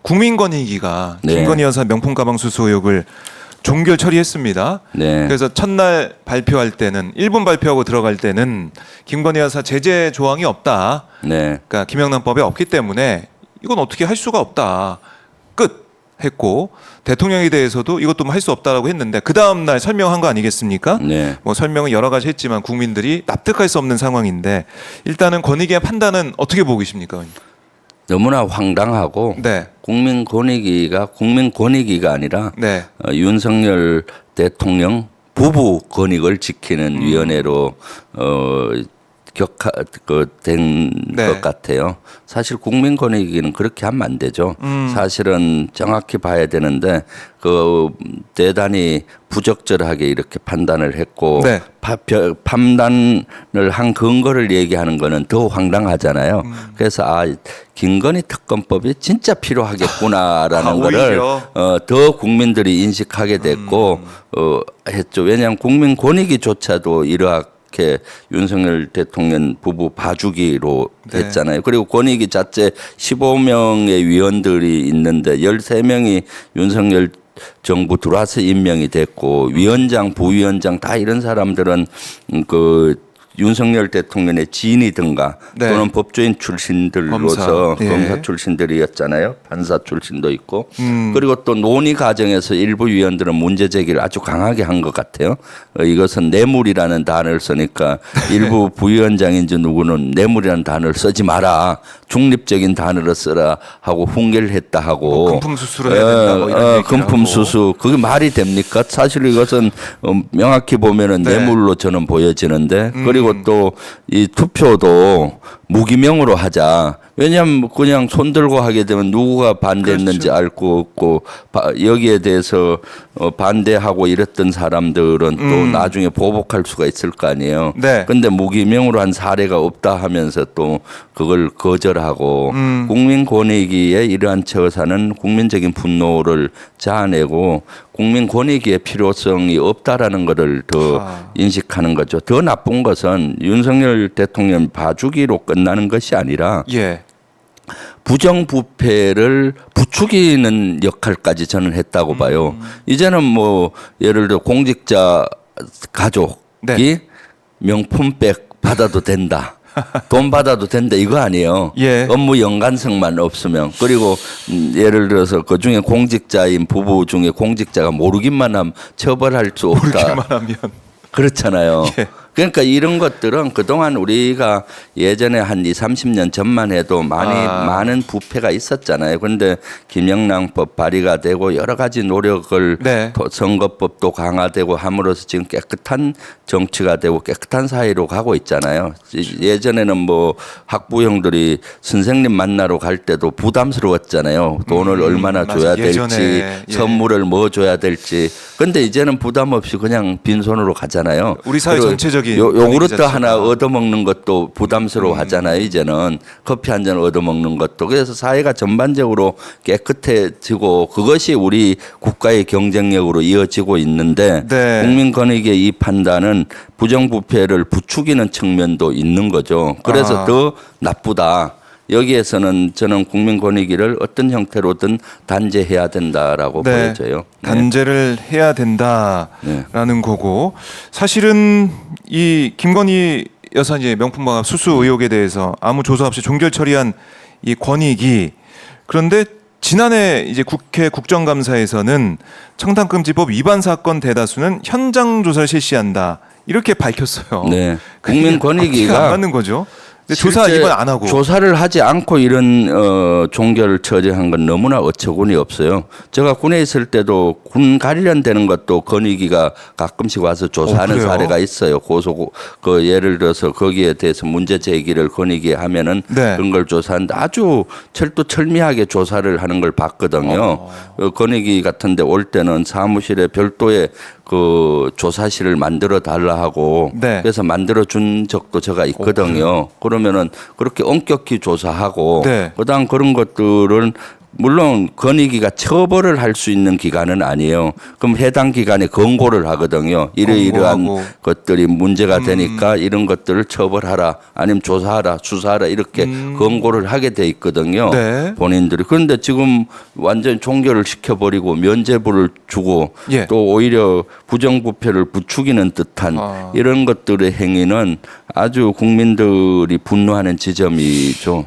국민권익위가 네. 김건희 여사 명품 가방 수수 의혹을 종결 처리했습니다. 네. 그래서 첫날 발표할 때는 1분 발표하고 들어갈 때는 김건희 여사 제재 조항이 없다. 네. 그러니까 김영란법에 없기 때문에 이건 어떻게 할 수가 없다. 끝 했고 대통령에 대해서도 이것도 할 수 없다라고 했는데 그 다음 날 설명한 거 아니겠습니까? 네. 뭐 설명은 여러 가지 했지만 국민들이 납득할 수 없는 상황인데 일단은 권익위의 판단은 어떻게 보고 계십니까? 너무나 황당하고 네. 국민권익위가 아니라 네. 윤석열 대통령 부부 권익을 지키는 위원회로 된 네. 것 같아요. 사실 국민권익위는 그렇게 하면 안 되죠. 사실은 정확히 봐야 되는데 그 대단히 부적절하게 이렇게 판단을 했고 네. 판단을 한 근거를 얘기하는 거는 더 황당하잖아요. 그래서 김건희 특검법이 진짜 필요하겠구나라는 거를 더 국민들이 인식하게 됐고 했죠. 왜냐하면 국민권익위조차도 이렇게 윤석열 대통령 부부 봐주기로 네. 했잖아요. 그리고 권익위 자체 15명의 위원들이 있는데 13명이 윤석열 정부 들어와서 임명이 됐고 위원장, 부위원장 다 이런 사람들은 그 윤석열 대통령의 지인이든가 네. 또는 법조인 출신들로서 검사. 예. 검사 출신들이었잖아요. 판사 출신도 있고 그리고 또 논의 과정에서 일부 위원들은 문제 제기를 아주 강하게 한 것 같아요. 이것은 뇌물이라는 단어를 쓰니까 일부 부위원장인지 누구는 뇌물이라는 단어를 쓰지 마라. 중립적인 단어를 쓰라 하고 훈계를 했다 하고 뭐 금품 수수를 해야 된다 뭐 이런 얘기를 금품 하고. 수수 그게 말이 됩니까? 사실 이것은 명확히 보면은 네. 뇌물로 저는 보여지는데 그리고 또 이 투표도 무기명으로 하자. 왜냐하면 그냥 손 들고 하게 되면 누구가 반대했는지 그렇죠. 알 거 없고 여기에 대해서 반대하고 이랬던 사람들은 또 나중에 보복할 수가 있을 거 아니에요. 네. 근데 무기명으로 한 사례가 없다 하면서 또 그걸 거절하고 국민권익위의 이러한 처사는 국민적인 분노를 자아내고 국민권익위의 필요성이 없다라는 것을 더 인식하는 거죠. 더 나쁜 것은 윤석열 대통령 봐주기로 끝나는 것이 아니라 예. 부정부패를 부추기는 역할까지 저는 했다고 봐요. 이제는 뭐 예를 들어 공직자 가족이 네. 명품백 받아도 된다. 돈 받아도 된다 이거 아니에요. 예. 업무 연관성만 없으면 그리고 예를 들어서 그 중에 공직자인 부부 중에 공직자가 모르기만 하면 처벌할 수 없다. 모르기만 하면 그렇잖아요. 예. 그러니까 이런 것들은 그동안 우리가 예전에 한 20, 30년 전만 해도 많은 부패가 있었잖아요. 그런데 김영란법 발의가 되고 여러 가지 노력을 네. 선거법도 강화되고 함으로써 지금 깨끗한 정치가 되고 깨끗한 사회로 가고 있잖아요. 예전에는 뭐 학부형들이 선생님 만나러 갈 때도 부담스러웠잖아요. 돈을 얼마나 줘야 맞아. 될지, 예전에, 예. 선물을 뭐 줘야 될지. 그런데 이제는 부담 없이 그냥 빈손으로 가잖아요. 우리 사회 그리고 전체적인 요구르트 분위기 하나 자체가. 얻어먹는 것도 부담스러워 하잖아요. 이제는 커피 한 잔 얻어먹는 것도. 그래서 사회가 전반적으로 깨끗해지고 그것이 우리 국가의 경쟁력으로 이어지고 있는데 네. 국민권익의 이 판단은 부정부패를 부추기는 측면도 있는 거죠. 그래서 더 나쁘다. 여기에서는 저는 국민권익위를 어떤 형태로든 단죄해야 된다라고 네. 보여져요. 네. 단죄를 해야 된다라는 거고 사실은 이 김건희 여사 이제 명품가방 수수 의혹에 대해서 아무 조사 없이 종결 처리한 이 권익위 그런데 지난해 이제 국회 국정감사에서는 청탁금지법 위반 사건 대다수는 현장 조사를 실시한다 이렇게 밝혔어요. 네. 그게 국민권익위가 앞뒤가 안 맞는 거죠. 근데 조사 이건 안 하고 조사를 하지 않고 이런 종결을 처리한 건 너무나 어처구니 없어요. 제가 군에 있을 때도 군 관련되는 것도 권익위가 가끔씩 와서 조사하는 그래요? 사례가 있어요. 그 예를 들어서 거기에 대해서 문제 제기를 권익위에 하면은 네. 그런 걸 조사하는데 아주 철두철미하게 조사를 하는 걸 봤거든요. 권익위 같은데 올 때는 사무실에 별도의 그 조사실을 만들어 달라 하고 네. 그래서 만들어 준 적도 제가 있거든요. 그러면은 그렇게 엄격히 조사하고 네. 그다음 그런 것들은 물론 건의기가 처벌을 할 수 있는 기관은 아니에요. 그럼 해당 기관에 권고를 하거든요. 이러이러한 권고하고. 것들이 문제가 되니까 이런 것들을 처벌하라, 아니면 조사하라, 수사하라 이렇게 권고를 하게 돼 있거든요. 네. 본인들이. 그런데 지금 완전히 종결을 시켜버리고 면죄부를 주고 예. 또 오히려 부정부패를 부추기는 듯한 이런 것들의 행위는 아주 국민들이 분노하는 지점이죠.